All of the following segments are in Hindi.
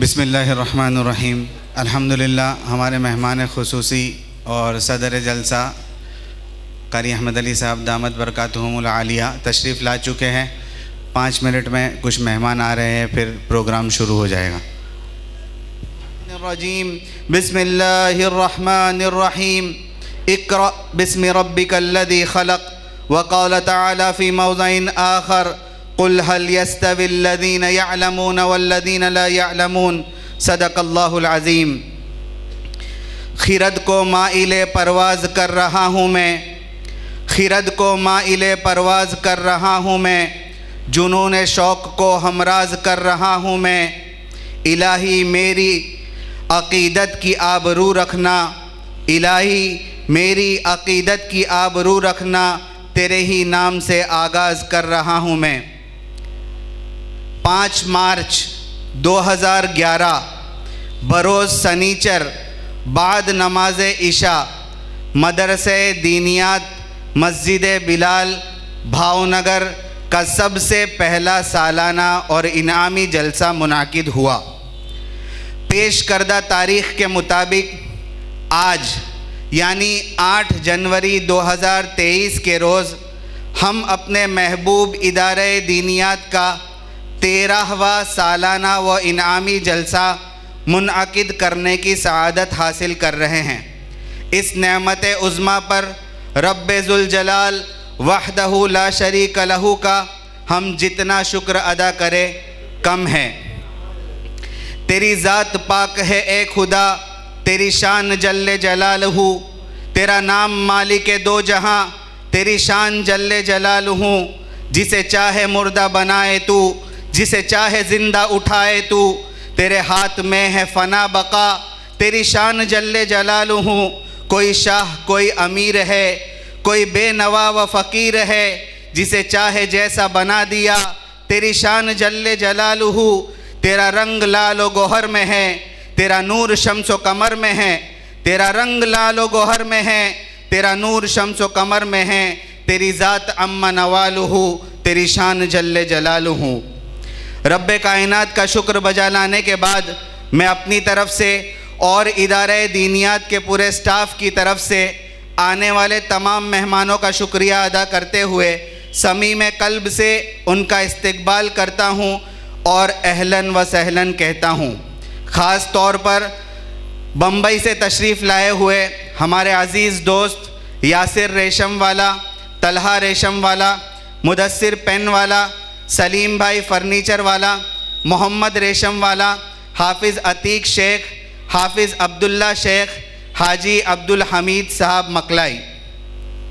बिस्मिल्लाहिर्रहमानिर्रहीम। अल्हम्दुलिल्लाह हमारे मेहमान खुसूसी और सदर जलसा कारी अहमद अली साहब दामत बरकातुहुमुल आलिया तशरीफ़ ला चुके हैं। 5 मिनट में कुछ मेहमान आ रहे हैं, फिर प्रोग्राम शुरू हो जाएगा। बिस्मिल्लाहिर्रहमानिर्रहीम। इक़रा बिस्मि रब्बिकल्लज़ी खलक़ व क़ाल तआला फ़ी मौज़िइन आख़र क़ुल हल यस्तविल्लज़ीन यअलमून वल्लज़ीन ला यअलमून सदक़ल्लाहुल अज़ीम। खिरद को माइले परवाज़ कर रहा हूँ मैं, खिरद को माइले परवाज़ कर रहा हूँ मैं, जुनून शौक़ को हमराज़ कर रहा हूँ मैं। इलाही मेरी अक़ीदत की आबरू रखना, इलाही मेरी अक़ीदत की आबरू रखना, तेरे ही नाम से आगाज़ कर रहा हूँ मैं। 5 मार्च 2011 बरोज़ सनीचर बाद नमाज इशा मदरसे दीनियात मस्जिद बिलाल भावनगर का सबसे पहला सालाना और इनामी जलसा मुनाकिद हुआ। पेश करदा तारीख़ के मुताबिक आज यानी 8 जनवरी 2023 के रोज़ हम अपने महबूब इदारे दीनियात का 13वां सालाना व इनामी जलसा मुनअक़िद करने की सआदत हासिल कर रहे हैं। इस नेमत उज़्मा पर रब्बे ज़ुल जलाल वहदहु ला शरीक लहू का हम जितना शुक्र अदा करें कम है। तेरी ज़ात पाक है ए खुदा, तेरी शान जल्ले जलालहू, तेरा नाम मालिके दो जहां, तेरी शान जल्ले जलालहू। जिसे चाहे मुर्दा बनाए तू, जिसे चाहे ज़िंदा उठाए तू, तेरे हाथ में है फ़ना बका, तेरी शान जल्ले जलालहू। कोई शाह कोई अमीर है, कोई बेनवा व फ़कीर है, जिसे चाहे जैसा बना दिया, तेरी शान जल्ले जलालहू। तेरा रंग लाल व गोहर में है, तेरा नूर शम्स व कमर में है, तेरा रंग लाल व गोहर में है, तेरा नूर शम्स व कमर में है। तेरी ज़ात अम्मा नवालुहू, तेरी शान जल्ले जलालुहू। रब्बे कायनात का शुक्र बजा लाने के बाद मैं अपनी तरफ से और इदारे दीनियात के पूरे स्टाफ की तरफ से आने वाले तमाम मेहमानों का शुक्रिया अदा करते हुए समीम कल्ब से उनका इस्तकबाल करता हूँ और अहलन व सहलन कहता हूँ। ख़ास तौर पर बम्बई से तशरीफ़ लाए हुए हमारे अज़ीज़ दोस्त यासिर रेशम वाला, तलहा रेशम वाला, मुदस्सिर पेन वाला, सलीम भाई फ़र्नीचर वाला, मोहम्मद रेशम वाला, हाफिज़ अतीक शेख, हाफिज़ अब्दुल्ला शेख, हाजी अब्दुल हमीद साहब मकलाई।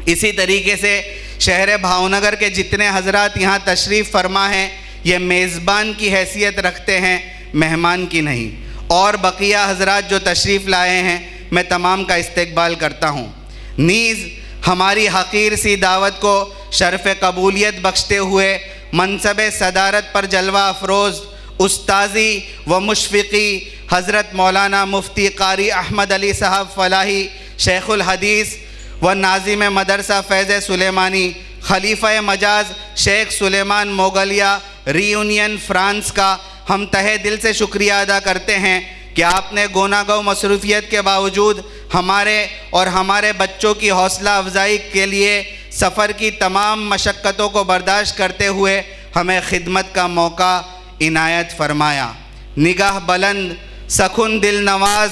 इसी तरीके से शहर भावनगर के जितने हजरात यहाँ तशरीफ़ फरमा हैं ये मेज़बान की हैसियत रखते हैं, मेहमान की नहीं। और बकिया हजरात जो तशरीफ़ लाए हैं मैं तमाम का इस्तकबाल करता हूँ। नीज़ हमारी हक़ीर सी दावत को शर्फ़ कबूलियत बख्शते हुए मनसब सदारत पर जलवा अफरोज़ उस्ताज़ी व मुशफ़िक़ी हज़रत मौलाना मुफ्ती कारी अहमद अली साहब फ़लाही शेख़ुल हदीस व नाज़िम मदरसा फ़ैज़ सुलेमानी खलीफ़ा मजाज शेख सुलेमान मोगलिया रीयूनियन फ़्रांस का हम तहे दिल से शुक्रिया अदा करते हैं कि आपने गोनागो मसरूफ़ियत के बावजूद हमारे और हमारे बच्चों की हौसला अफजाई के लिए सफ़र की तमाम मशक्क़तों को बर्दाश्त करते हुए हमें खिदमत का मौका इनायत फरमाया। निगाह बुलंद सखुन दिल नवाज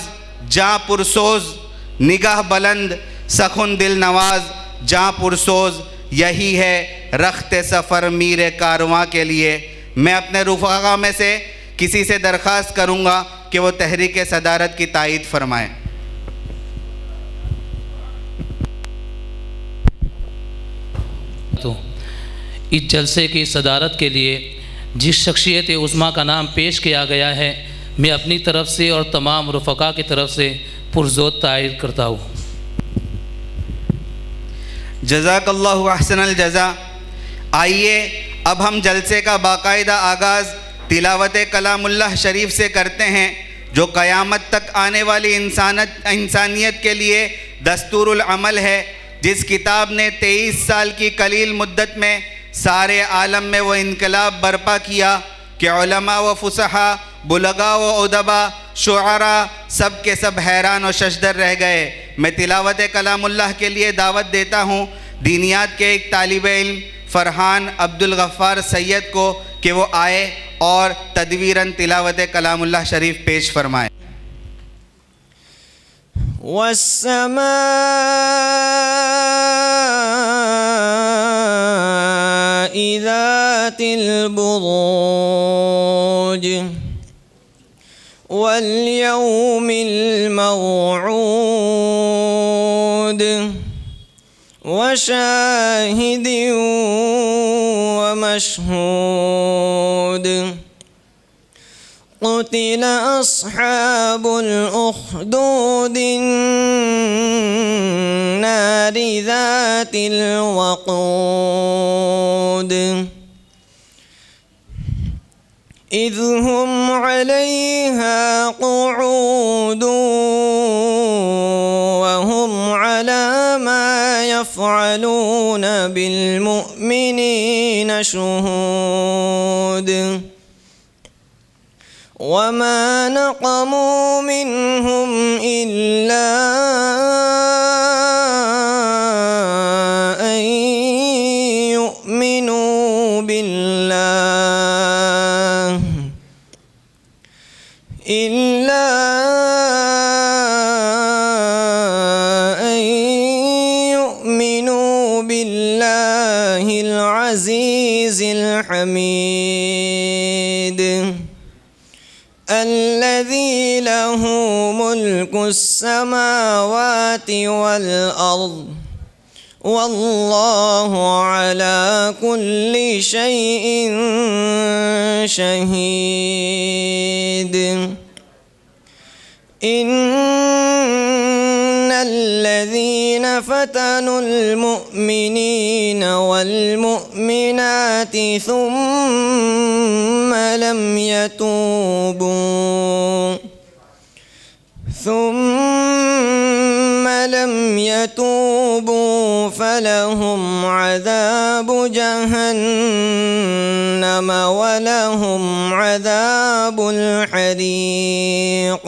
जाँ पुरसोज़, निगाह बुलंद सखुन दिल नवाज जाँ पुरसोज़, यही है रख्ते सफ़र मीर कारवां के लिए। मैं अपने रुफ़ाक़ा में से किसी से दरख्वास्त करूँगा कि वो तहरीक सदारत की तायीद फरमाएँ। तो इस जलसे की सदारत के लिए जिस शख्सियत उज़्मा का नाम पेश किया गया है मैं अपनी तरफ़ से और तमाम रुफ़क़ा की तरफ़ से पुरज़ोर तायद करता हूँ। जज़ाकल्लाहु अहसनल जज़ा। आइए अब हम जलसे का बाकायदा आगाज़ तिलावत कलामुल्लाह शरीफ से करते हैं जो क़यामत तक आने वाली इंसानियत के लिए दस्तूरुल अमल है। जिस किताब ने 23 साल की कलील मुद्दत में सारे आलम में वो इनकलाब बर्पा किया कि उलमा व फुसहा, बुलगा व उदबा, शुआरा सब के सब हैरान और शशदर रह गए। मैं तिलावत कलामुल्लाह के लिए दावत देता हूँ दीनियात के एक तालिब इल्म फ़रहान अब्दुल गफ़्फ़ार सैयद को कि वो आए और तदवीरन तिलावत कलामुल्लाह शरीफ पेश फरमाए। वस्समाइ ज़ातिल बुरूज वल्यौमिल मौऊद वशाहिदिन वमशहूद क़ुतिल अस्हाबुल उख़्दूद नारि ज़ातिल वक़ूद इज़ हुम अलैहा क़ुऊद वहुम अला मा यफ़अलून बिलमुअ्मिनीन शुहूद वमा नक़मू मिनहुम इल्ला अन युमिनू बिल्लाह बिल्लाहिल अज़ीज़िल हमीद अल्लज़ी लहू मुल्कुस समावाति वल अर्ज़ वल्लाहु अला कुल्ली शैइन शहीद। इन्नल्लज़ीन फ़तनुल मुअ्मिनीन वल मुअ्मिनाति थुम्मा लम यतूबू फलहुम अज़ाबु जहन्नम वलहुम अज़ाबुल हरीक़।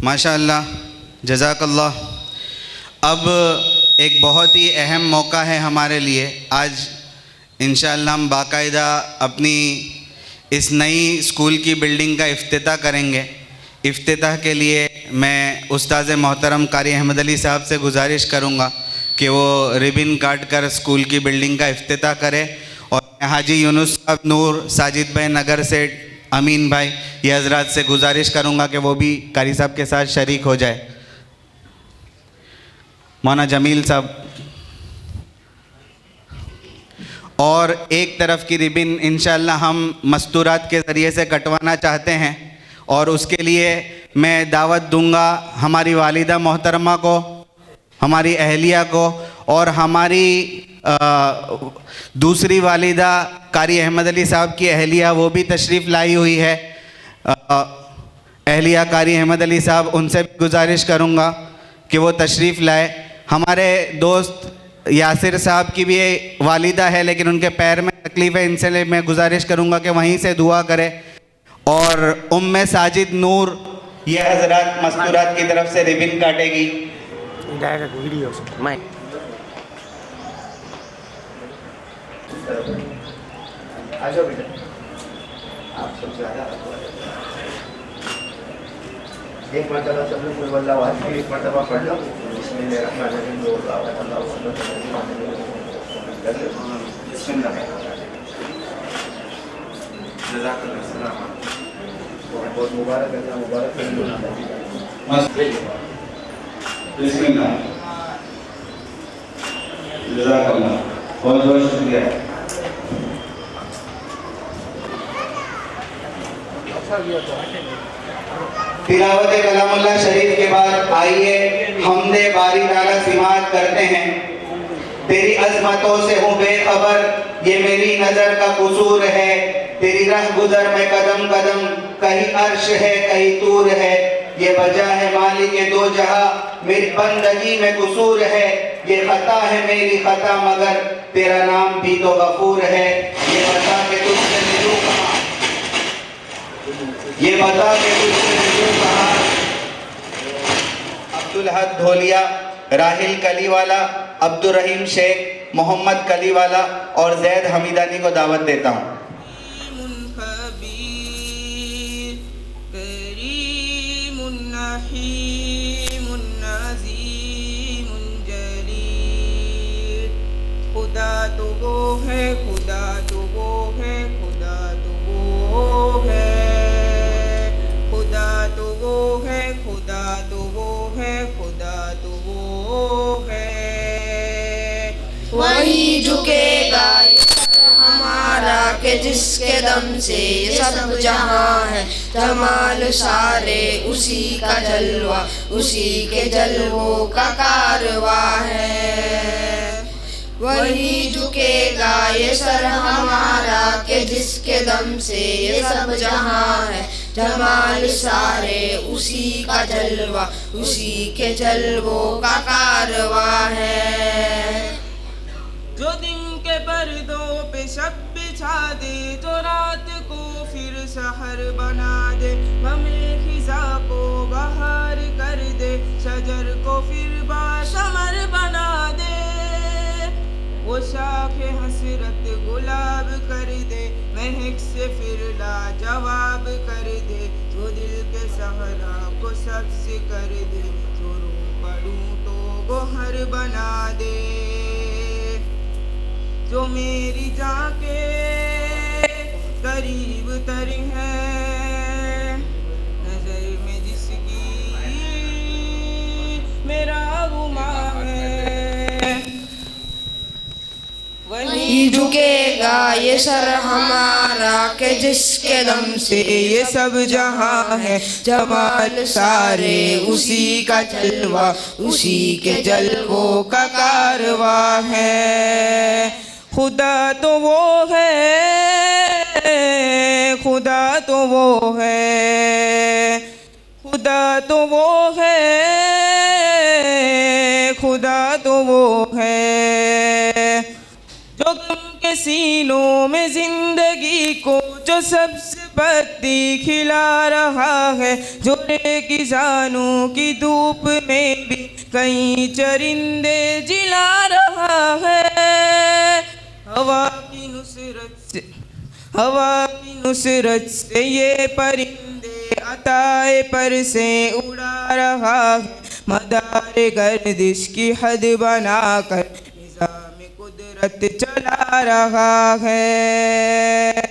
माशाअल्लाह, जज़ाकल्लाह। अब एक बहुत ही अहम मौका है हमारे लिए। आज इंशाअल्लाह हम बाकायदा अपनी इस नई स्कूल की बिल्डिंग का इफ्तिताह करेंगे। इफ्तिताह के लिए मैं उस्ताद मोहतरम कारी अहमद अली साहब से गुजारिश करूँगा कि वो रिबन काट कर स्कूल की बिल्डिंग का इफ्तिताह करें। और हाजी यूनुस साहब नूर, साजिद भाई नगर से, अमीन भाई, ये हजरात से गुजारिश करूँगा कि वो भी कारी साहब के साथ शरीक हो जाए। मौलाना जमील साहब। और एक तरफ की रिबन इंशाअल्लाह हम मस्तूरात के ज़रिए से कटवाना चाहते हैं और उसके लिए मैं दावत दूंगा हमारी वालिदा मोहतरमा को, हमारी अहलिया को और हमारी दूसरी वालिदा कारी अहमद अली साहब की अहलिया, वो भी तशरीफ़ लाई हुई है। अहलिया कारी अहमद अली साहब, उनसे भी गुजारिश करूँगा कि वो तशरीफ़ लाए। हमारे दोस्त यासिर साहब की भी वालिदा है लेकिन उनके पैर में तकलीफ़ है, इनसे मैं गुजारिश करूँगा कि वहीं से दुआ करें। और उम्मे साजिद नूर, ये हजरात मस्तूरात की तरफ से रिबन काटेगी। एक मरतबा सब लोग कुल वल्लाह अहद एक मरतबा पढ़ लो। बिस्मिल्लाहिर्रहमानिर्रहीम। बहुत मुबारक है, मुबारक है। बिस्मिल्लाह, जज़ाकल्लाह, बहुत बहुत शुक्रिया। तिलावत कलामुल्लाह शरीफ के बाद आइए हमदे बारी ताला सिमात करते हैं। तेरी अज़मतों से हूँ बेखबर, ये मेरी नज़र का कसूर है। तेरी राह गुज़र में कदम कदम, कहीं अर्श है कहीं तूर है। ये वजह है मालिक दो जहां, मेरी बंदगी में कसूर है। ये खता है मेरी खता मगर तेरा नाम भी तो गफूर है। ये बता के तुझसे मिलूं कहाँ, ये बता के तुझसे मिलूं कहाँ। अब्दुल हद ढोलिया, राहिल कलीवाला, अब्दुल रहीम शेख, मोहम्मद कलीवाला और जैद हमीदानी को दावत देता हूँ। खुदा तो वो है, खुदा तो वो है, खुदा तो वो है, खुदा तो वो है, खुदा तो वो है, खुदा तो वो है। वही झुकेगा हमारा के जिसके दम से ये सब जहां है, जमाल सारे उसी का जलवा, उसी के जलवों का कारवा है। वही झुकेगा ये सर हमारा के जिसके दम से ये सब जहां है, जमाल सारे उसी का जलवा, उसी के जलवों का कारवा है। जो दिन के पर्दों पे शब बिछा दे, जो रात को फिर सहर बना दे, हमें खिजा को बहार कर दे, शजर को फिर बाशमर बना दे। वो शाखे हसरत गुलाब कर दे, महक से फिर लाजवाब कर दे, जो दिल के सहरा को सब्ज कर दे, जो रो पड़ूं तो गोहर बना दे। जो मेरी जान के करीब तर है, नजर में जिसकी मेरा गुमा है। वही झुकेगा ये सर हमारा के जिसके दम से ये सब जहां है, जमाल सारे उसी का जलवा, उसी के जलवों का कारवा है। खुदा तो वो है, खुदा तो वो है, खुदा तो वो है, खुदा तो वो है। जो गम के सीनों में जिंदगी को जो सबसे पत्ती खिला रहा है, जो रेगिस्तानों की धूप में भी कई चरिंदे जिला रहा है। हवा की नुसरत से ये परिंदे अताए पर से उड़ा रहा है, मदार गर्दिश की हद बनाकर निज़ाम कुदरत चला रहा है।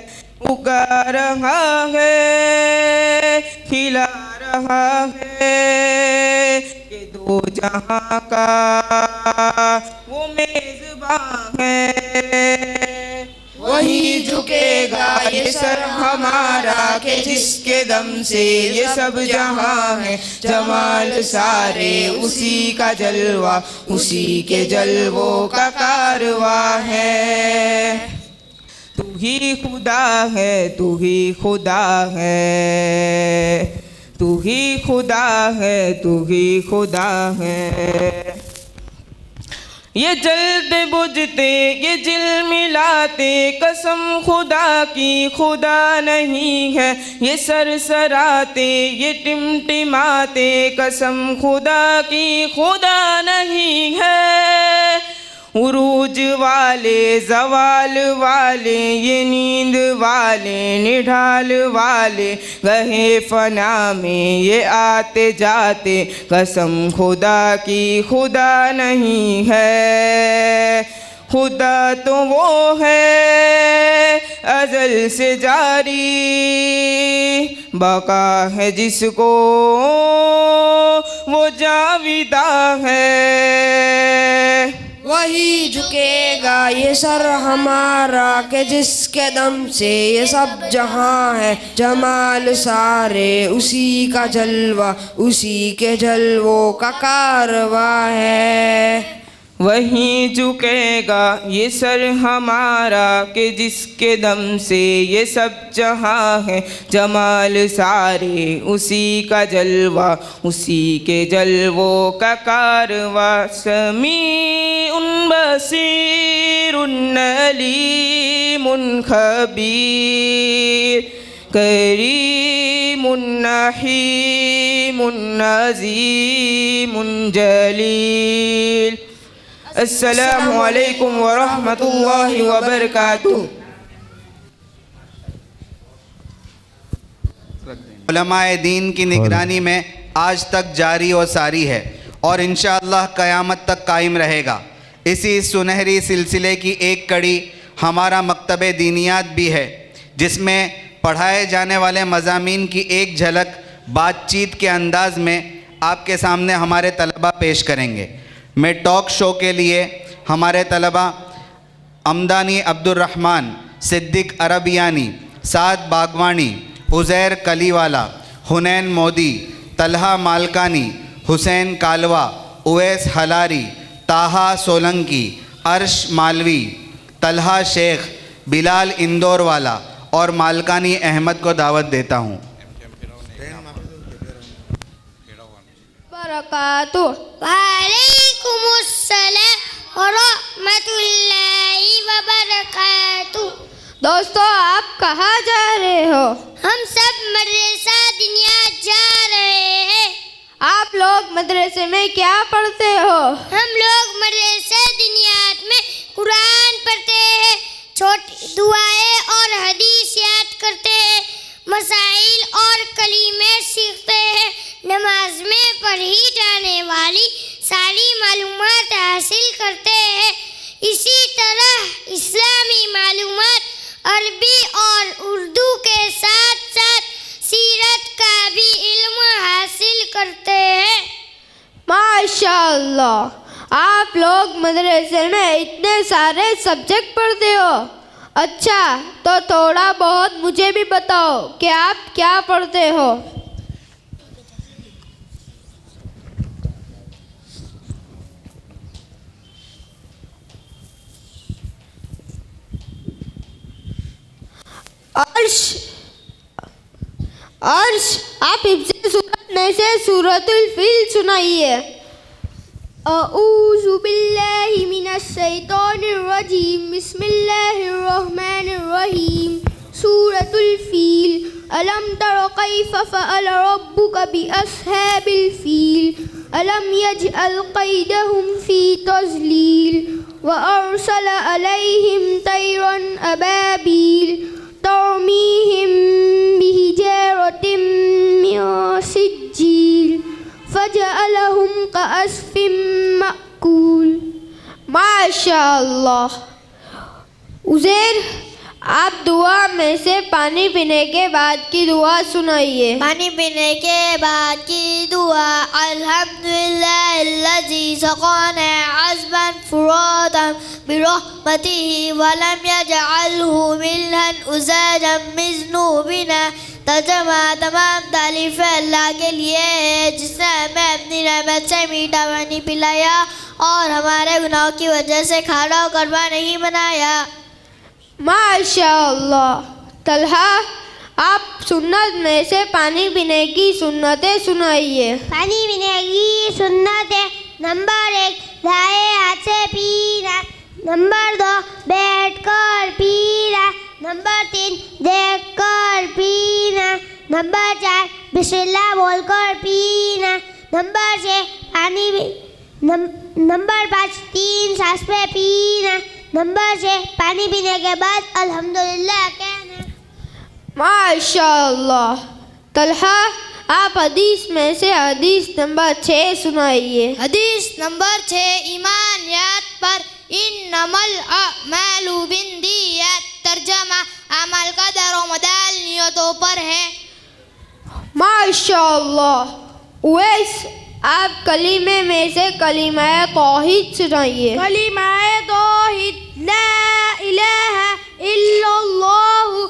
उगा रहा है, खिला रहा है, कि दो जहां का वो मेजबान है। वही झुकेगा ये सर हमारा के जिसके दम से ये सब जहां है, जमाल सारे उसी का जलवा, उसी के जलवों का कारवा है। तू ही खुदा है, तू ही खुदा है, तू ही खुदा है, तू ही खुदा है। ये जलते बुझते ये जिल मिलाते, कसम खुदा की खुदा नहीं है। ये सरसराते ये टिमटिमाते, कसम खुदा की खुदा नहीं है। उरूज वाले जवाल वाले, ये नींद वाले निढाल वाले, गहे फना में ये आते जाते, कसम खुदा की खुदा नहीं है। खुदा तो वो है अज़ल से जारी, बका है जिसको वो जाविदा है। वही झुकेगा ये सर हमारा के जिसके दम से ये सब जहां है, जमाल सारे उसी का जलवा, उसी के जलवों का कारवा है। वहीं झुकेगा ये सर हमारा के जिसके दम से ये सब जहां है, जमाल सारे उसी का जलवा, उसी के जलवों का कारवा। समीउन बसीरुन अलीमुन खबीर, करीमुन रहीमुन अज़ीमुन जलील। अस्सलामु अलैकुम व रहमतुल्लाहि व बरकातुहू। उलमाए दीन की निगरानी में आज तक जारी और सारी है और इंशाअल्लाह क़यामत तक कायम रहेगा। इसी सुनहरी सिलसिले की एक कड़ी हमारा मकतब दीनियात भी है, जिसमें पढ़ाए जाने वाले मज़ामीन की एक झलक बातचीत के अंदाज़ में आपके सामने हमारे तलबा पेश करेंगे। मैं टॉक शो के लिए हमारे तलबा अमदानी अब्दुर्रहमान, सिद्दीक अरबियानी, साद बागवानी, उज़ैर कलीवाला, हुनैन मोदी, तलहा मालकानी, हुसैन कालवा, उवैस हलारी, ताहा सोलंकी, अर्श मालवी, तलहा शेख, बिलाल इंदौर वाला और मालकानी अहमद को दावत देता हूँ। बरकातु वालेकुमुस्सलाम व रहमतुल्लाहि व बरकातु। दोस्तों, आप कहाँ जा रहे हो? हम सब मदरसा दीनियात जा रहे हैं। आप लोग मदरसे में क्या पढ़ते हो? हम लोग मदरसा दीनियात में कुरान पढ़ते हैं, छोटी दुआएं और हदीस याद करते हैं, मसाइल और कलीमे सीखते हैं, नमाज में पढ़ी जाने वाली सारी मालूमात हासिल करते हैं। इसी तरह इस्लामी मालूमात अरबी और उर्दू के साथ साथ सीरत का भी इल्म हासिल करते हैं। माशाअल्लाह, आप लोग मदरसे में इतने सारे सब्जेक्ट पढ़ते हो। अच्छा, तो थोड़ा बहुत मुझे भी बताओ कि आप क्या पढ़ते हो? अर्श, आप हिफ्ज़ सूरत में से सूरतुल फील सुनाइए। अऊज़ु बिल्लाहि मिनश शैतानिर रजीम, बिस्मिल्लाहिर रहमानिर रहीम। सूरतुल फील। अलम तरा कैफ़ फ़अल रब्बुका बिअस्हाबिल फील, अलम यजअल कैदहुम फ़ी तज़लील, व अरसल अलैहिम तैरन अबाबील, तरमीहिम बिहिजारतिम मिन सिज्जील, फजअलहुम कअस्फिम मअकूल। माशाअल्लाह। उज़ैर, आप दुआ में से पानी पीने के बाद की दुआ सुनाइए। पानी पीने के बाद की दुआ। अल्हम्दुलिल्लाहिल्लज़ी सक़ाना अज़बन फ़ुरातन बिरहमतिही वलम यजअलहु मिल्हन उज़ाजन मिज़्नूबिना। तर्जुमा, तमाम तारीफ़ अल्लाह के लिए है जिसने हमें अपनी रहमत से मीठा पानी पिलाया और हमारे गुनाहों की वजह से खारा और कड़वा नहीं बनाया। माशाअल्लाह। तलहा, आप सुन्नत में से पानी पीने की सुन्नतें सुनाइए। पानी पीने की सुन्नतें। नंबर 1, दाएं हाथ से पीना। नंबर 2, बैठकर पीना। नंबर 3, देखकर पीना। नंबर 4, बिस्मिल्लाह बोलकर पीना। नंबर 6, नंबर 5, 3 सांस पे पीना। नंबर 6, पानी पीने के बाद अल्हम्दुलिल्लाह कहना। माशाअल्लाह। तलहा, आप हदीस में से हदीस नंबर 6 सुनाइए। हदीस नंबर 6, ईमानियात पर इन्नमल अमालु बिन्नियात। तर्जुमा, अमल का दारोमदार नियतों पर है। माशाअल्लाह। उवैस, आप कलीमे में से कलीमा तौहीद सुनाइए। कलीमा तौहीद। ला इलाहा इल्लल्लाहु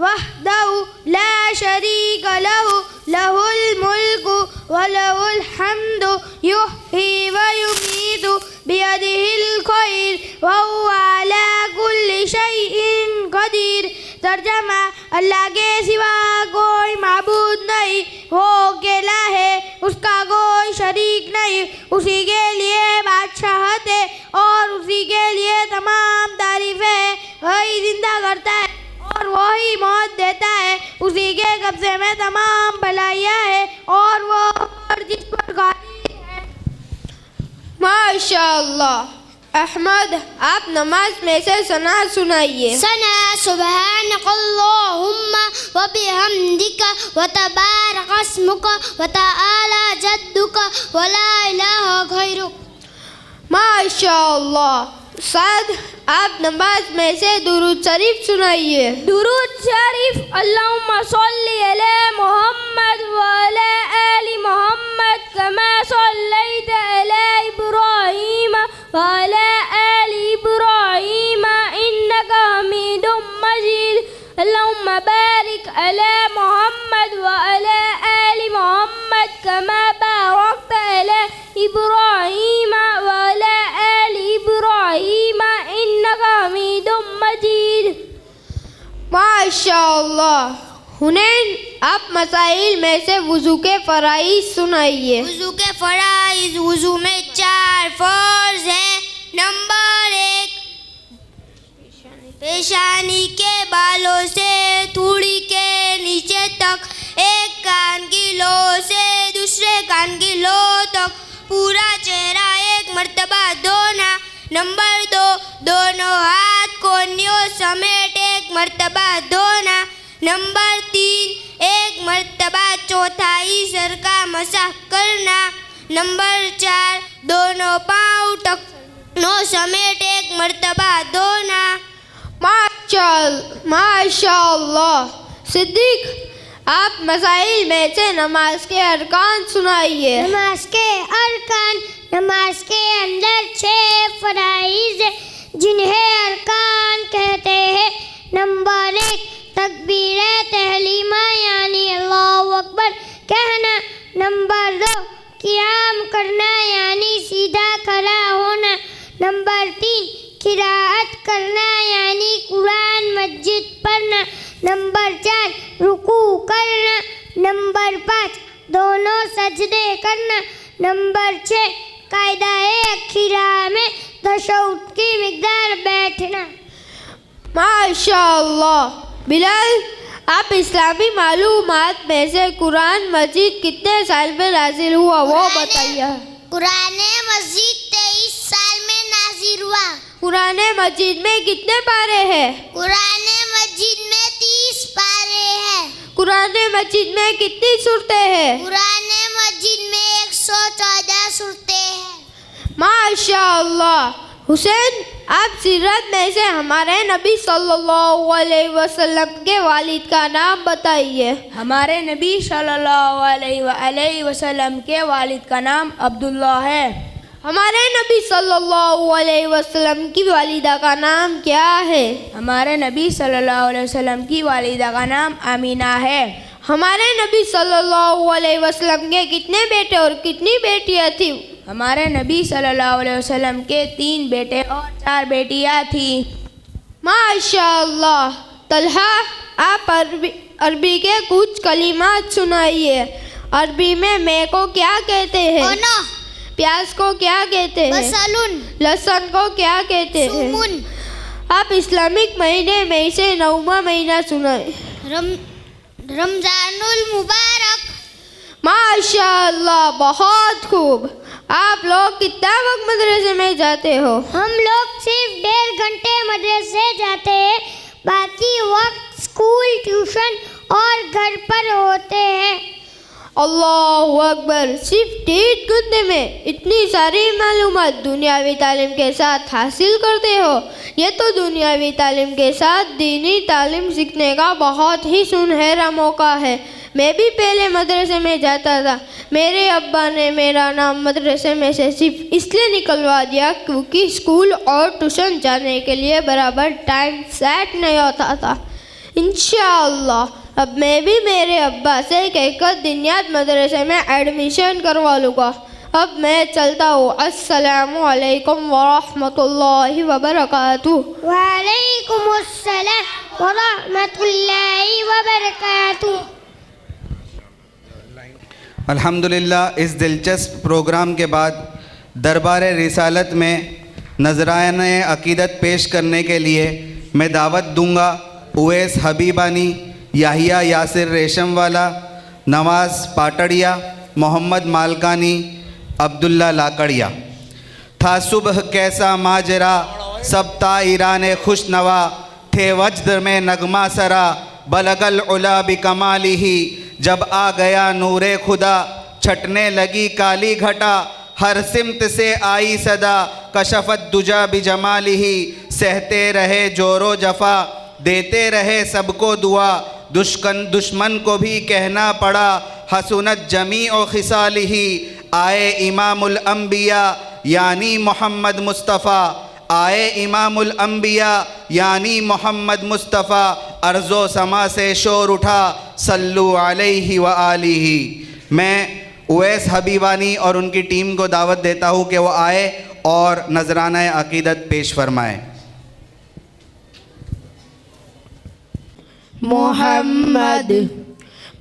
वहदहु ला शरीका लहु, लहुल मुल्कु व लहुल हम्दु, युह्यी व युमीतु बियदिहिल खैर व हुवा अला कुल्ली शैइन कदीर। तर्जुमा, अल्लाह के सिवा कोई माबूद नहीं, वो अकेला है, उसका कोई शरीक नहीं, उसी के लिए बादशाहत है और उसी के लिए तमाम तारीफ़ है। वही जिंदा करता है और वही मौत देता है, उसी के कब्ज़े में तमाम भलाइयाँ है और वो जिस पर गालिब है। माशाअल्लाह। अहमद, आप नमाज में से सना सुनाइए। सना सुब्हानकल्लाहुम्मा व बिहम्दिका व तबारक अस्मुका व तआला जद्दुका व ला इलाहा गैरुक। माशाअल्लाह। साद, आप नमाज में से दुरूद शरीफ सुनाइए। दुरूद शरीफ। अल्लाहुम्मा सल्ली अला मोहम्मद व अला आलि मोहम्मद कमा सल्लैता अला इब्राहीम व अला आलि इब्राहीम इन्नका हमीदुम मजीद। अल्लाहुम्मा बारिक अला मोहम्मद व अला आलि मोहम्मद कमा बारकता अला इब्राहीम व अला आलि इब्राहीम इन्नका हमीदुम मजीद। माशाअल्लाह। हुनैन, आप मसाइल में से वुज़ू के फ़राइज़ सुनाइए। वुज़ू के फ़राइज़। वुज़ू में 4 फ़र्ज़ हैं। नंबर 1, पेशानी के बालों से थूड़ी के नीचे तक, एक कान की लो से दूसरे कान की लो तक पूरा चेहरा एक मर्तबा धोना। नंबर 2, दोनों हाथ कोहनियों समेत एक मर्तबा धोना। नंबर 3, एक मर्तबा चौथाई सर का मसाह करना। नंबर 4, दोनों पाँव टखनों समेत एक मर्तबा धोना। माशाअल्लाह। सिद्दीक, आप मसाइल में से नमाज के अरकान सुनाइए। नमाज के अरकान। नमाज के अंदर 6 फ़राइज़ जिन्हें अरकान कहते हैं। नंबर 1, तकबीर तहलीमा यानी अल्लाहु अकबर कहना। नंबर 2, क़ियाम करना यानी सीधा खड़ा होना। नंबर 3, किराअत करना यानी कुरान मस्जिद पढ़ना। नंबर 4, रुकू करना। नंबर 5, दोनों सजदे करना। नंबर 6, कायदा-ए अखीरा में तशहुद की मिक़दार बैठना। माशाअल्लाह। बिलाल, आप इस्लामी मालूमात में से कुरान मजीद कितने साल में नाजिल हुआ वो बताइए। कुरान मजीद 23 साल में नाजिल हुआ। कुरान मजीद में कितने पारे हैं? कुरान मजीद में 30 पारे हैं। कुरान मजीद में कितनी सूरतें हैं? कुरान मजीद में 114 सूरतें हैं। माशाअल्लाह। हुसैन, आप सीरत में से हमारे नबी सल्लल्लाहु अलैहि वसल्लम के वालिद का नाम बताइए। हमारे नबी सल्लल्लाहु अलैहि वसल्लम के वालिद का नाम अब्दुल्ला है। हमारे नबी सल्लल्लाहु अलैहि वसल्लम की वालिदा का नाम क्या है? हमारे नबी सल्लल्लाहु अलैहि वसल्लम की वालिदा का नाम आमीना है। हमारे नबी सल्लल्लाहु अलैहि वसल्लम के कितने बेटे और कितनी बेटियां थी? हमारे नबी सल्लल्लाहु अलैहि वसल्लम के 3 बेटे और 4 बेटियां थी। माशाअल्लाह। तलहा, आप अरबी के कुछ कलिमात सुनाइए। अरबी में मैं को क्या कहते हैं? प्याज को क्या कहते हैं? लहसुन को क्या कहते हैं? आप इस्लामिक महीने में से 9वां महीना सुनाए। रमजानुल मुबारक। माशाअल्लाह, बहुत खूब। आप लोग कितना वक्त मदरसे में जाते हो? हम लोग सिर्फ 1.5 घंटे मदरसे जाते हैं, बाकी वक्त स्कूल, ट्यूशन और घर पर होते हैं। अल्लाहु अकबर। सिर्फ 1.5 घंटे में इतनी सारी मालूमात दुनियावी तालीम के साथ हासिल करते हो? ये तो दुनियावी तालीम के साथ दीनी तालीम सीखने का बहुत ही सुनहरा मौका है। मैं भी पहले मदरसे में जाता था। मेरे अब्बा ने मेरा नाम मदरसे में से सिर्फ इसलिए निकलवा दिया क्योंकि स्कूल और ट्यूशन जाने के लिए बराबर टाइम सेट नहीं होता था। इंशाअल्लाह अब मैं भी मेरे अब्बा से कहकर दिनियात मदरसे में एडमिशन करवा लूँगा। अब मैं चलता हूँ। अस्सलामु अलैकुम वरहमतुल्लाहि वबरकातुहू। वालेकुमुस्सलाम वरहमतुल्लाहि वबरकातुहू। अल्हम्दुलिल्लाह, इस दिलचस्प प्रोग्राम के बाद दरबार रिसालत में नजराने अकीदत पेश करने के लिए मैं दावत दूंगा उवैस हबीबानी, याहिया यासिर रेशमवाला, नवाज़ पाटड़िया, मोहम्मद मालकानी, अब्दुल्ला लाकड़िया। था सुबह कैसा माजरा, सब ताइराने खुश नवा, थे वज्द में नगमा सरा, बलगल उला बिकमाली ही। जब आ गया नूरे खुदा, छटने लगी काली घटा, हर सिमत से आई सदा, कशफत दुजा बिजमालिही, सहते रहे जोरो जफ़ा, देते रहे सबको दुआ, दुश्मन को भी कहना पड़ा, हसनत जमी ओ खिसालिही, आए इमामुल अंबिया यानी मोहम्मद मुस्तफ़ा, आए इमामुल अंबिया यानी मोहम्मद मुस्तफ़ा, अर्ज़ो समा से शोर उठा, सल्लु अलैहि व आलिही। मैं उवैस हबीबानी और उनकी टीम को दावत देता हूँ कि वो आए और नजराना अक़ीदत पेश फरमाएँ। मोहम्मद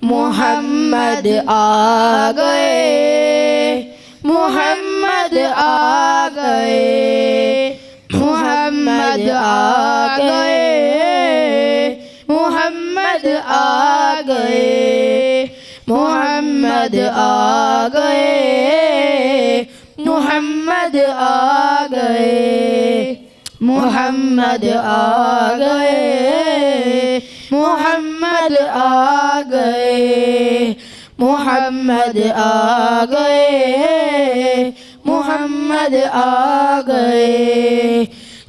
मोहम्मद आ गए, मोहम्मद आ गए, मोहम्मद आ गए, मोहम्मद आ गए, मोहम्मद आ गए, मोहम्मद आ गए, मोहम्मद आ गए, मोहम्मद आ गए, मोहम्मद आ गए, मोहम्मद आ गए।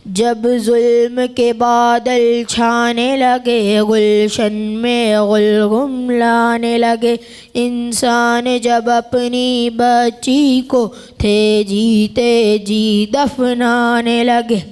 जब जुल्म के बादल छाने लगे, गुलशन में गुलगुम लाने लगे, इंसान जब अपनी बच्ची को थे जीते जी दफनाने लगे,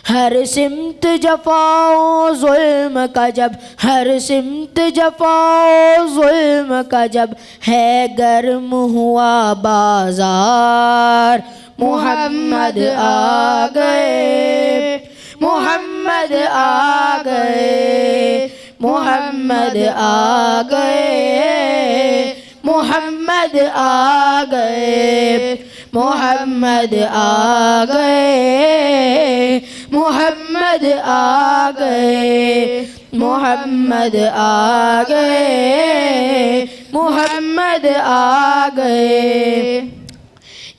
हर सिमत जफाओ जुल्म का जब, हर सिमत जफाओ जुल्म का जब, है गर्म हुआ बाजार, मोहम्मद आ गए, मोहम्मद आ गए, मोहम्मद आ गए, मोहम्मद आ गए, मोहम्मद आ गए, मोहम्मद आ गए, मोहम्मद आ गए, मोहम्मद आ गए।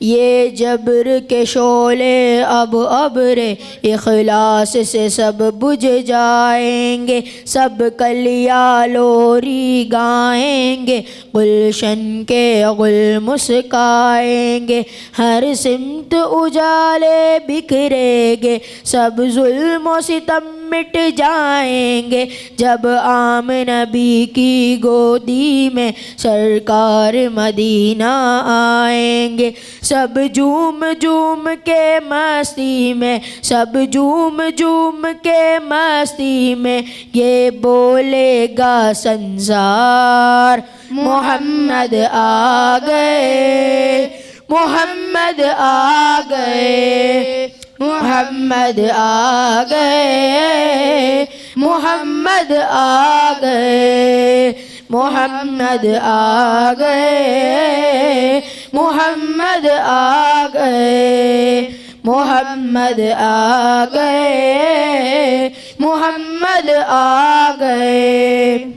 ये जबर के शोले अब अब्रे इखलास से सब बुझ जाएंगे, सब कलिया लोरी गाएंगे, गुलशन के गुल मुस्काएंगे, हर सिमत उजाले बिखरेंगे, सब जुल्म सितम मिट जाएंगे, जब आम नबी की गोदी में सरकार मदीना आएंगे, सब झूम झूम के मस्ती में, सब झूम झूम के मस्ती में, ये बोलेगा संसार, मोहम्मद आ गए, मोहम्मद आ गए, मोहम्मद आ गए, मोहम्मद आ गए, मोहम्मद आ गए, मोहम्मद आ गए, मोहम्मद आ गए, मोहम्मद आ गए।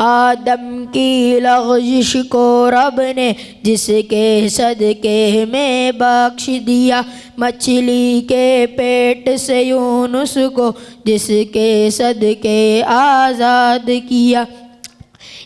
आदम की लग़ज़िश को रब ने जिसके सदके में बख्श दिया, मछली के पेट से यूनुस को जिसके सदके आज़ाद किया,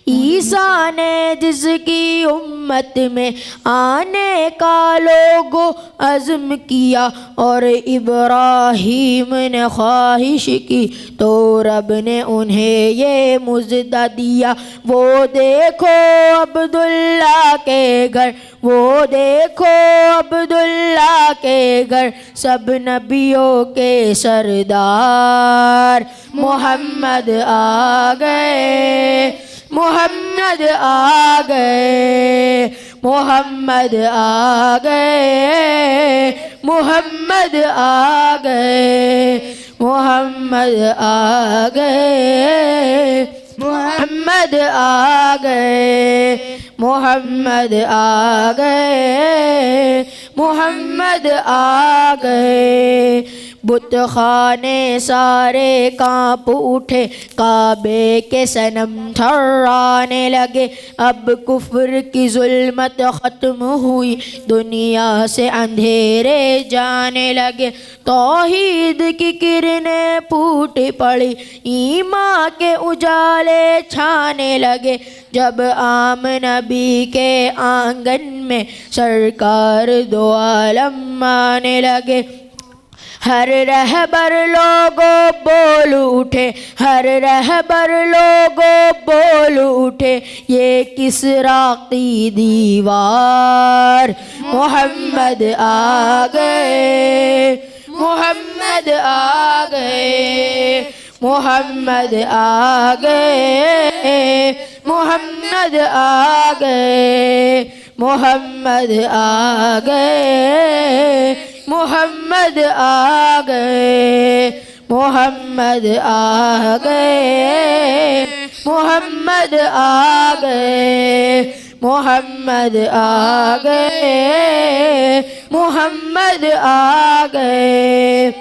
ईसा ने जिसकी उम्मत में आने का लोगो अज़्म किया, और इब्राहीम ने ख्वाहिश की तो रब ने उन्हें ये मुज़्ज़ा दिया, वो देखो अब्दुल्ला के घर, वो देखो अब्दुल्ला के घर, सब नबियों के सरदार, मोहम्मद आ गए, मोहम्मद आ गए, मोहम्मद आ गए, मोहम्मद आ गए, मोहम्मद आ गए, मोहम्मद आ गए, मोहम्मद आ गए, मोहम्मद आ गए। बुतखाने सारे कांप उठे, काबे के सनम थर्राने लगे, अब कुफ्र की जुल्मत ख़त्म हुई, दुनिया से अंधेरे जाने लगे, तौहीद की किरणें फूट पड़ी, ईमान के उजाले छाने लगे, जब आम नबी के आंगन में सरकार दो आलम आने लगे, हर रहबर लोगों बोल उठे, हर रहबर लोगों बोल उठे, ये किसरा की दीवार। मोहम्मद आ गए, मोहम्मद आ गए, मोहम्मद आ गए, मोहम्मद आ गए, मोहम्मद आ गए, मोहम्मद आ गए, मोहम्मद आ गए, मोहम्मद आ गए, मोहम्मद आ गए, मोहम्मद आ गए।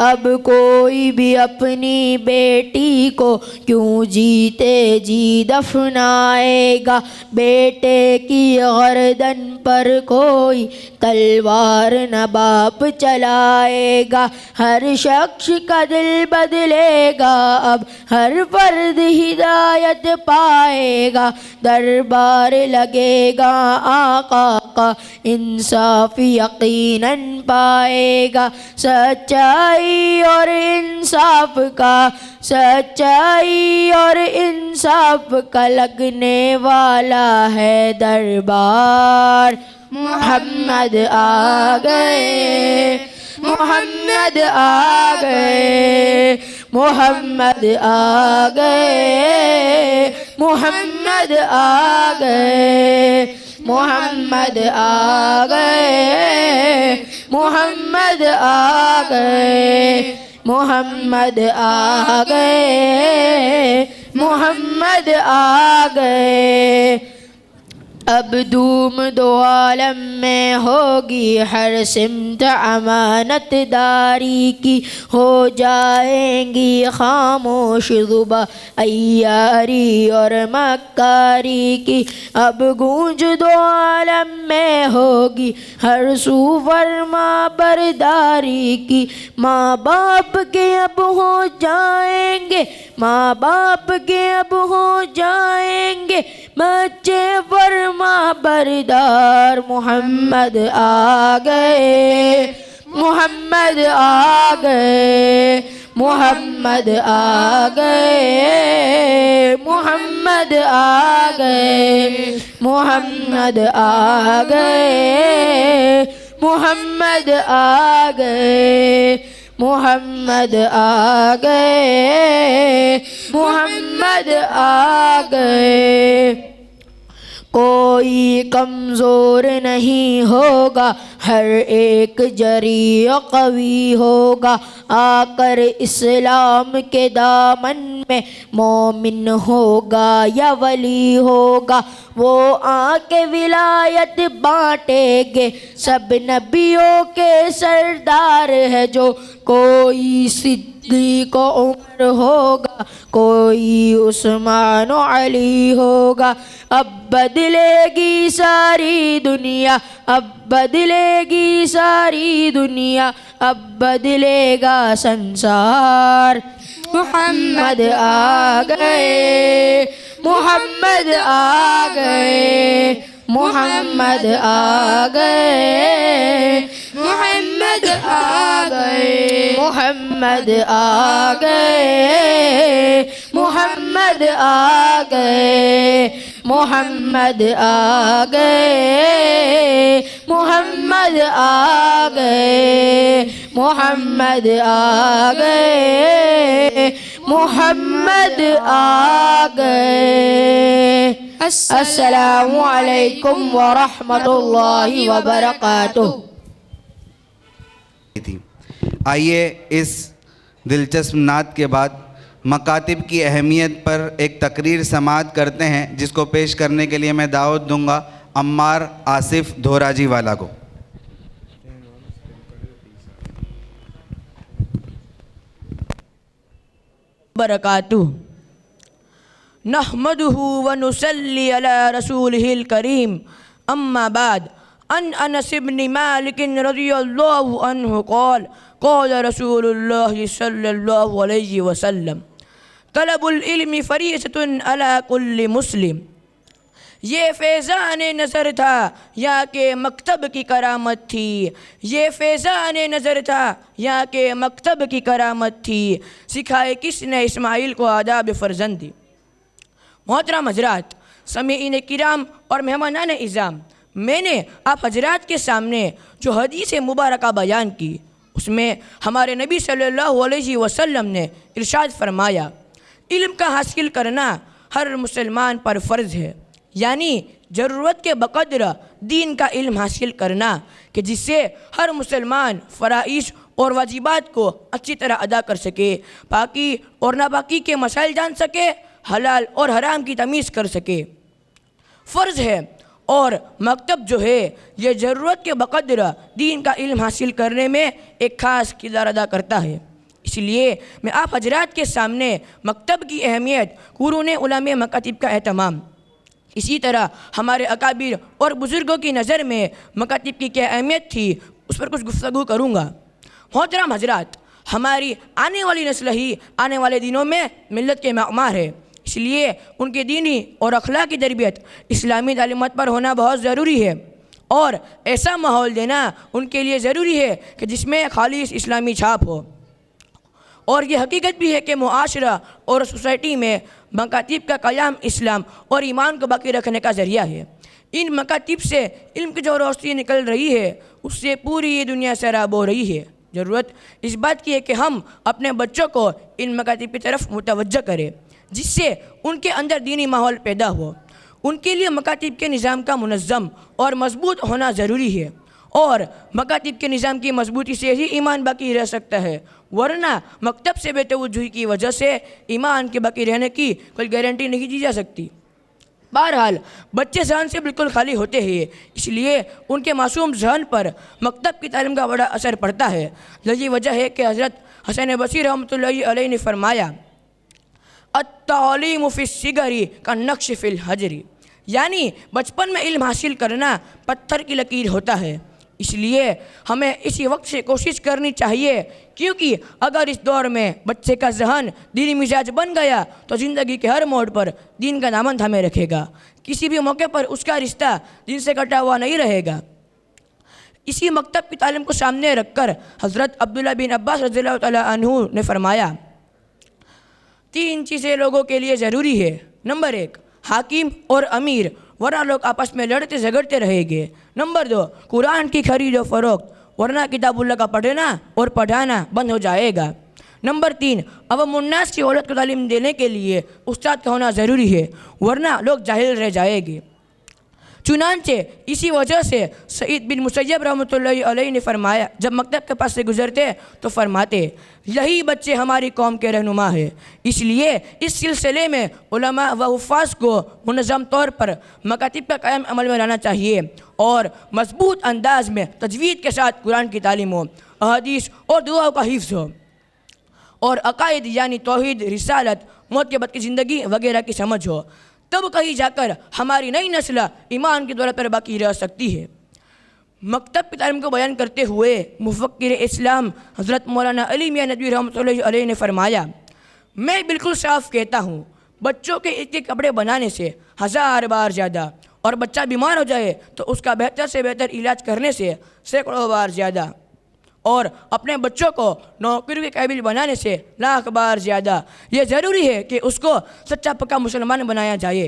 अब कोई भी अपनी बेटी को क्यों जीते जी दफनाएगा, बेटे की गर्दन पर कोई तलवार न बाप चलाएगा। हर शख्स का दिल बदलेगा, अब हर फर्द हिदायत पाएगा। दरबार लगेगा आका का, इंसाफ यकीनन पाएगा। सच्चाई और इंसाफ का, सच्चाई और इंसाफ का लगने वाला है दरबार। मोहम्मद आ गए, मोहम्मद आ गए, मोहम्मद आ गए, मोहम्मद आ गए, मोहम्मद आ गए, मोहम्मद आ गए, मोहम्मद आ गए, मोहम्मद आ गए। अब धूम दो आलम में होगी हर सिमत अमानतदारी की, हो जाएंगी खामोश ज़ुबां अय्यारी और मक्कारी की। अब गूंज दो आलम में होगी हर सू फरमा बरदारी की। माँ बाप के अब हो जाएंगे, माँ बाप के अब हो जाएंगे बच्चे फरमा बरदार। मोहम्मद आ गए, मोहम्मद आ गए, मोहम्मद आ गए, मोहम्मद आ गए, मोहम्मद आ गए, मोहम्मद आ गए, मोहम्मद आ गए, मोहम्मद आ गए। कोई कमज़ोर नहीं होगा, हर एक जरी कवी होगा। आकर इस्लाम के दामन में मोमिन होगा या वली होगा। वो आके विलायत बांटेंगे, सब नबियों के सरदार है जो। कोई सिद्दीक़ उमर होगा, कोई उस्मान अली होगा। अब बदलेगी सारी दुनिया, अब बदलेगी सारी दुनिया, अब बदलेगा संसार। मोहम्मद आ गए, मोहम्मद आ गए, मोहम्मद आ गए, मोहम्मद आ गए, मोहम्मद आ गए, मोहम्मद आ गए, मोहम्मद आ गए, मोहम्मद आ गए, मोहम्मद आ गए, मोहम्मद आ गए। अस्सलामु अलैकुम व रहमतुल्लाहि व बरकातुहू। आइए इस दिलचस्प नात के बाद मकातिब की अहमियत पर एक तकरीर समाअत करते हैं, जिसको पेश करने के लिए मैं दावत दूंगा अम्मार आसिफ धोराजी वाला को। बरकातुहू। नहमदुहु व नुसल्ली अला रसूलिहिल करीम, अम्मा बाद। अन अनस इब्न मालिक रज़ियल्लाहु अन्हु क़ाल क़ाल रसूलुल्लाह सल्लल्लाहु अलैहि वसल्लम तलबुल इल्मी फरीज़तुन अला कुल्लि मुस्लिम। ये फैज़ान नज़र था यहाँ के मकतब की करामत थी, ये फैज़ान नज़र था यहाँ के मकतब की करामत थी, सिखाए किसने इस्माइल को आदाब फ़र्जंदी। मोहतरम हजरात, समीईन किराम और मेहमानान इज़ाम, मैंने आप हजरात के सामने जो हदीस मुबारका बयान की उसमें हमारे नबी सल्लल्लाहु अलैहि वसल्लम ने इरशाद फरमाया, इल्म का हासिल करना हर मुसलमान पर फ़र्ज़ है, यानी ज़रूरत के बक़द्र दीन का इल्म हासिल करना कि जिससे हर मुसलमान फ़राइज़ और वाजिबात को अच्छी तरह अदा कर सके, पाकी और नापाकी के मसाइल जान सके, हलाल और हराम की तमीज़ कर सके। फ़र्ज़ है और मकतब जो है ये ज़रूरत के बक़द्र दीन का इल्म हासिल करने में एक ख़ास किरदार अदा करता है। इसलिए मैं आप हजरात के सामने मकतब की अहमियत, कुरून उलमा मकातिब का एहतमाम, इसी तरह हमारे अकाबिर और बुज़ुर्गों की नज़र में मकातिब की क्या अहमियत थी उस पर कुछ गुफ्तगू करूँगा। मोहतरम हजरात, हमारी आने वाली नस्ल ही आने वाले दिनों में मिल्लत के मामार है, इसलिए उनकी दीनी और अखलाकी तरबियत इस्लामी तालीमात पर होना बहुत ज़रूरी है और ऐसा माहौल देना उनके लिए ज़रूरी है कि जिसमें खालिस इस्लामी छाप हो। और ये हकीकत भी है कि मुआशरा और सोसाइटी में मकातिब का कयाम इस्लाम और ईमान को बाकी रखने का ज़रिया है। इन मकातिब से इल्म की जो रोशनी निकल रही है उससे पूरी ये दुनिया सैराब हो रही है। ज़रूरत इस बात की है कि हम अपने बच्चों को इन मकातिब की तरफ मुतवज्जह करें जिससे उनके अंदर दीनी माहौल पैदा हो। उनके लिए मकातिब के निज़ाम का मुनज़्ज़म और मजबूत होना ज़रूरी है और मकातिब के निज़ाम की मजबूती से ही ईमान बाकी रह सकता है, वरना मकतब से बेतवज्जुही की वजह से ईमान के बाकी रहने की कोई गारंटी नहीं दी जा सकती। बहरहाल बच्चे जहन से बिल्कुल खाली होते हैं, इसलिए उनके मासूम जहन पर मकतब की तालीम का बड़ा असर पड़ता है। यही वजह है कि हज़रत हसन बसरी रहमतुल्लाहि अलैहि ने फरमाया, अत्तालीमु फ़िस्सिगरी का नक्श फ़िल हजरी, यानी बचपन में इल्म हासिल करना पत्थर की लकीर होता है। इसलिए हमें इसी वक्त से कोशिश करनी चाहिए, क्योंकि अगर इस दौर में बच्चे का जहन दीनी मिजाज बन गया तो ज़िंदगी के हर मोड़ पर दीन का दामन थामे रखेगा, किसी भी मौके पर उसका रिश्ता दीन से कटा हुआ नहीं रहेगा। इसी मकतब की तालीम को सामने रखकर हज़रत अब्दुल्ला बिन अब्बास रज़ियल्लाहु तआला अन्हु ने फरमाया, 3 चीज़ें लोगों के लिए ज़रूरी है। नंबर 1 हाकिम और अमीर, वरना लोग आपस में लड़ते झगड़ते रहेंगे। नंबर 2 कुरान की खरीद और फ़रोख्त, वरना किताबुल्लाह का पढ़ना और पढ़ाना बंद हो जाएगा। नंबर 3 अवामुन्नास की औलत को तालीम देने के लिए उस्ताद का होना ज़रूरी है, वरना लोग जाहिल रह जाएंगे। चुनांचे इसी वजह से सईद बिन मुसय्यब रहमतुल्लाहि अलैहि ने फरमाया, जब मकतब के पास से गुजरते तो फरमाते, यही बच्चे हमारी कौम के रहनुमा है। इसलिए इस सिलसिले में उलमा व हुफ़ाज़ को मुनज़्ज़म तौर पर मकातिब का कायम अमल में लाना चाहिए और मजबूत अंदाज में तजवीद के साथ कुरान की तालीम हो, अहादीस और दुआओं का हिफ्ज़ हो और अकायद यानी तौहीद, रिसालत, मौत के बाद की ज़िंदगी वगैरह की समझ हो, तब कहीं जाकर हमारी नई नस्ल ईमान की दौलत पर बाकी रह सकती है। मकतब की तालीम को बयान करते हुए मुफ़क्किर इस्लाम हज़रत मौलाना अली मियाँ नदवी रहमतुल्लाहि अलैहि ने फरमाया, मैं बिल्कुल साफ़ कहता हूँ, बच्चों के एक कपड़े बनाने से 1000 बार ज़्यादा और बच्चा बीमार हो जाए तो उसका बेहतर से बेहतर इलाज करने से सैकड़ों बार ज़्यादा और अपने बच्चों को नौकरी के काबिल बनाने से लाख बार ज़्यादा ये ज़रूरी है कि उसको सच्चा पक्का मुसलमान बनाया जाए।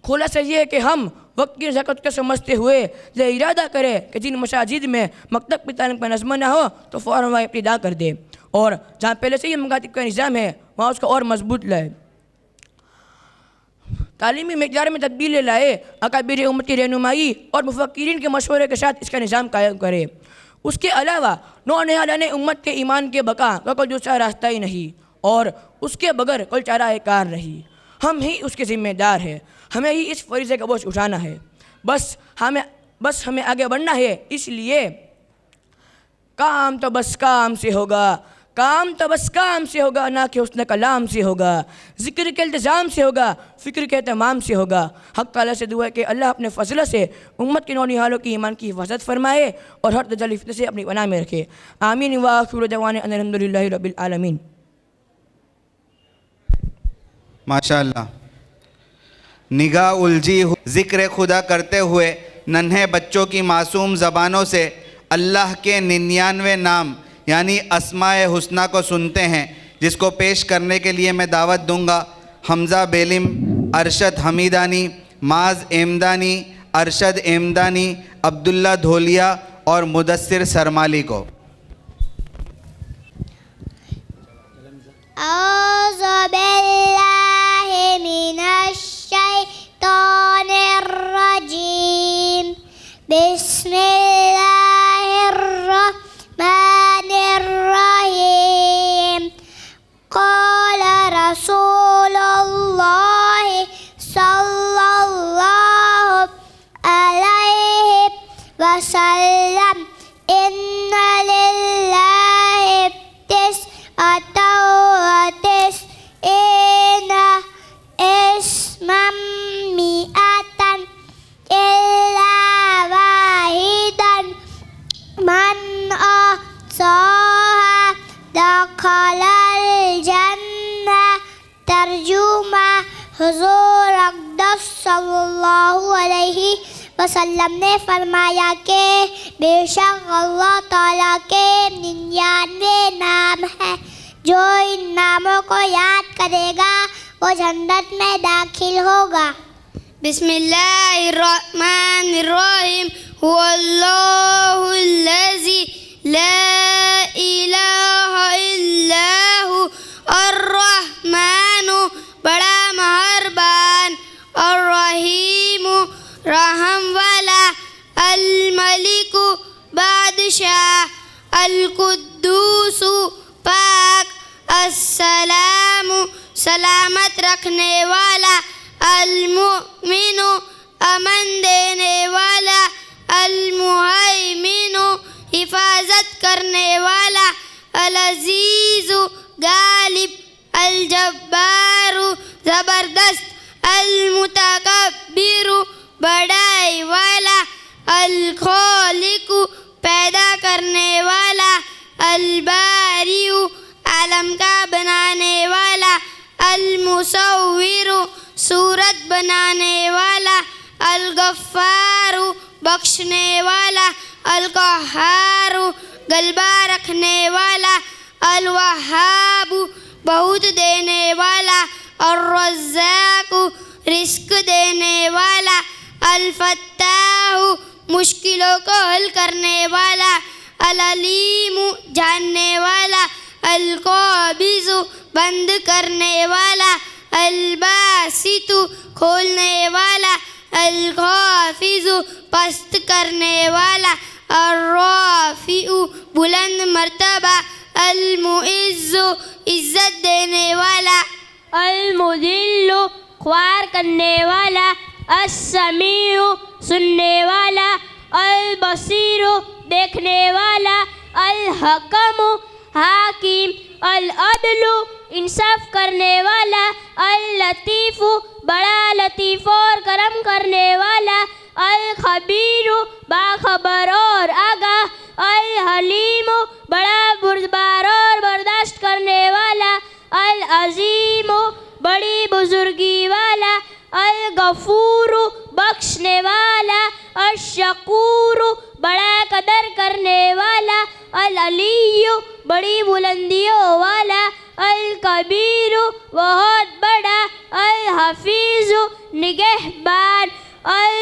खुलासा ये है कि हम वक्त की ज़रूरत को समझते हुए ये इरादा करें कि जिन मसाजिद में मकतब की तालीम का नज़्म ना हो तो फ़ौरन वहाँ इब्तिदा कर दे और जहाँ पहले से ही मकातिब का निज़ाम है वहाँ उसको और मजबूत लाए। तालीमी मक़दार में तब्दीली लाए, अकाबिर उम्मत की रहनुमाई और मुफ़क्किरीन के मशवरे के साथ इसका निज़ाम कायम करे। उसके अलावा नौनिहालाने उम्मत के ईमान के बका का कोई दूसरा रास्ता ही नहीं और उसके बगैर कोई चारा कार नहीं। हम ही उसके ज़िम्मेदार हैं, हमें ही इस फरीज़े का बोझ उठाना है। बस हमें आगे बढ़ना है। इसलिए काम तो बस काम से होगा, काम तो बस काम से होगा, ना कि उसने कलाम से होगा, ज़िक्र के इल्तिज़ाम से होगा, फ़िक्र के तमाम से होगा। हक़ ताला से दुआ है कि अल्लाह अपने फ़ज़ल से उम्मत के नौनिहालों की ईमान की हिफाजत फरमाए और हर दजल फितने से अपनी पनाह में रखे। आमीन व आखिर दवाना अनिल हम्दुलिल्लाहि रब्बिल आलमीन। माशाअल्लाह। निगाह उलझी ज़िक्र खुदा करते हुए नन्हे बच्चों की मासूम ज़बानों से अल्लाह के 99 नाम यानी अस्माए हुस्ना को सुनते हैं, जिसको पेश करने के लिए मैं दावत दूंगा हमज़ा बेलिम, अरशद हमीदानी, माज एमदानी, अरशद एमदानी, अब्दुल्ला धोलिया और मुदस्सिर सरमाली को। औज़ु बिल्लाहि मिनश शैतानिर रजीम। बिस्मिल्लाहिर रहमानिर रहीम। क़ाला रसूलुल्लाहि सल्लल्लाहु अलैहि वसल्लम इन्ना लिल्लाहि तिस्अतन व तिस्ईना इस्मम मिअतन इल्ला वाहिदन मन अहसाहा दखलल जन्नह। तर्जुमा हुज़ूर अक़दस सल्लल्लाहु अलैहि वसल्लम ने फरमाया कि बेशक अल्लाह ताला के 99 नाम हैं, जो इन नामों को याद करेगा वो जन्नत में दाखिल होगा। बिस्मिल्लाहिर्रहमानिर्रहीम। हुवल्लाहुल्लज़ी ला इलाहा इल्लाहु अर्रहमानु बड़ा मेहरबान, अर्रहीमु रहम वाला, अल मलिकु बादशाह, अल कुद्दूसु पाक, अस्सलामु सलामत रखने वाला, अल मुमिनु अमन देने वाला, अल मुहैमिनु हिफाजत करने वाला, अल अजीज़ु गालिब, अल जब्बारु ज़बरदस्त, अल मुतकब्बिरु बड़ाई वाला, अल खालिकु पैदा करने वाला, अल बारिउ आलम का बनाने वाला, अल मुसव्विरु सूरत बनाने वाला, अल गफ्फारु बख्शने वाला, अल क़हारु गलबा रखने वाला, अल वहाबु बहुत देने वाला, और रज़्ज़ाक़ु रिस्क देने वाला, अल फत्ताहु मुश्किलों को हल करने वाला, अल अलीमु जानने वाला, अल क़ाबिज़ु बंद करने वाला, अल बासितु खोलने वाला, अल ख़ाफ़िज़ु पस्त करने वाला, अर राफ़िउ बुलंद मर्तबा, अल मुइज़्ज़ु इज़्ज़त देने वाला, अल मुदिल्लु ख्वार करने वाला, अस्समीउ सुनने वाला, अल बसीरु देखने वाला, अल हकमु हाकिम, अल अदलु इंसाफ करने वाला, अल लतीफ़ु बड़ा लतीफ़ और करम करने वाला, अल खबीरु बाखबर और आगाह, अल हलीमु बड़ा बुर्दबार और बर्दाश्त करने वाला, अल अज़ीमु बड़ी बुजुर्गी वाला, अल गफूरु बख्शने वाला, अल शकूरु बड़ा कदर करने वाला, अल अलिय्यु बड़ी बुलंदियों वाला, अल कबीरु बहुत बड़ा, अल हफीज़ु निगहबान, अल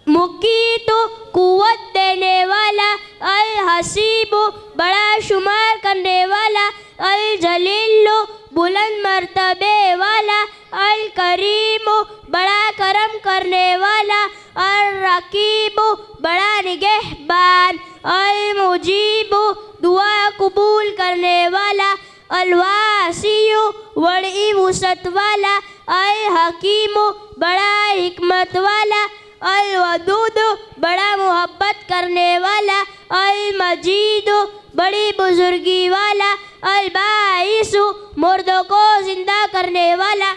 मुकीतु कुव्वत देने वाला, अल हसीबु बड़ा शुमार करने वाला, अल जलीलु बुलंद मर्तबे वाला, अल करीमु बड़ा करम करने वाला, अल रकीबु बड़ा निगहबान, अल मुजीबु दुआ कबूल करने वाला, अल वासियु बड़ी वुसअत वाला, अल हकीमु बड़ा हिकमत वाला, अल वदूद बड़ा मोहब्बत करने वाला, अल मजीद बड़ी बुजुर्गी वाला, अल बाइसु मुर्दों को जिंदा करने वाला,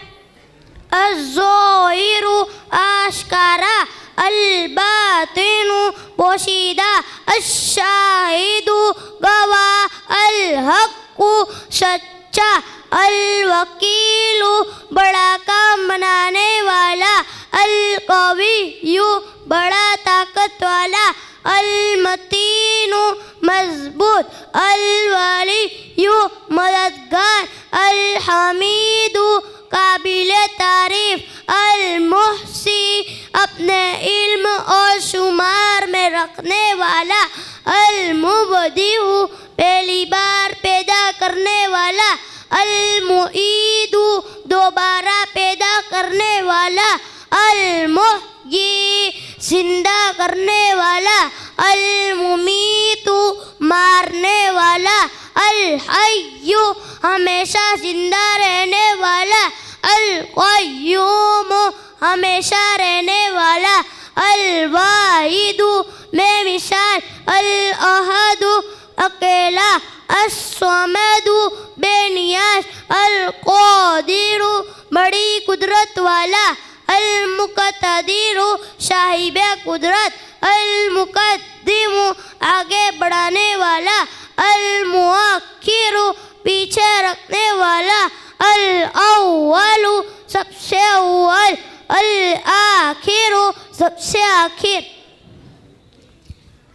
अज़्ज़ाहिरु आशकारा, अल बातिनु पोशीदा, अश्शाहिदु गवाह, अल हक्कु सच्चा, अल वकीलु बड़ा काम बनाने वाला, अल कविय्यु बड़ा ताकत वाला, अल मतीनु मजबूत, अल वलियु मददगार, अल हमीदु काबिल तारीफ, अल मुहसी अपने इल्म और शुमार में रखने वाला, अल मुबदिउ पहली बार पैदा करने वाला, अल मुईदु दोबारा पैदा करने वाला, अल मुहयी जिंदा करने वाला, अल मुमीतु मारने वाला, अल हय्यु हमेशा जिंदा रहने वाला, अल क़य्यूम हमेशा रहने वाला, अल वाहिदु में मिसाल, अल अहदु अकेला, अस्समदु बेनियाज, अल क़ादिरु बड़ी कुदरत वाला, अल मुक़तदिरु साहिब कुदरत, अल मुक़द्दिमु आगे बढ़ाने वाला, अल मुअक्खिरु पीछे रखने वाला, अल अव्वलु सबसे अव्वल, अल आखिरु सबसे आखिर।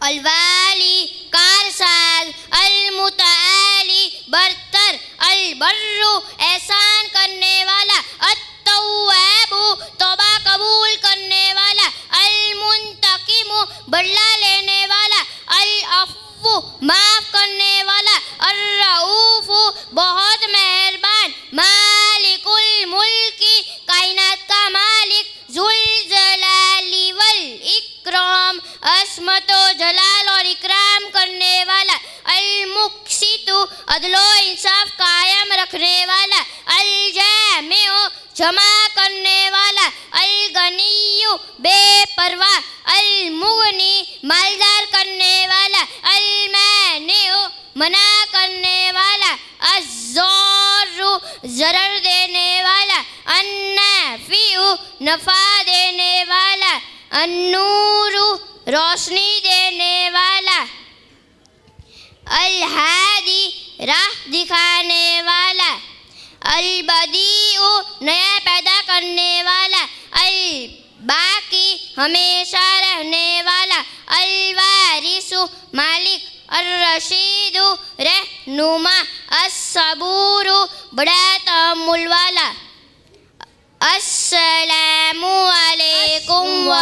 अल वाली कारसाज, अल मुतआली बरतर, अल बर्रु एहसान करने वाला, अत्तव्वाबु तौबा कबूल करने वाला, अल मुंतकिमु बदला लेने वाला, अल अफ़्वु माफ करने वाला, अर रऊफ़ु बहुत मेहरबान, मालिकुल मुल्की कायनात का मालिक, जुल जलाली वल इकराम अस्मतो जलाल और इकराम करने वाला, अल मुक़सितु अदलो इंसाफ कायम रखने वाला, अल जामिउ जमा करने वाला, अल गनियु बेपरवाह, अल मुगनी मालदार करने वाला, अल मानिउ मना करने वाला, अज़्ज़ारु ज़रर देने वाला, अन्नाफ़िउ नफ़ा देने वाला, अन्नूरु रोशनी देने वाला, अल हादी राह दिखाने वाला, अल बदीउ नया पैदा करने वाला, अल बाकी हमेशा रहने वाला, अल वारिसु मालिक, अर रशीदु रहनुमा, अस्सबूरु बड़ा तहम्मुल वाला। अस्सलामु अलैकुम व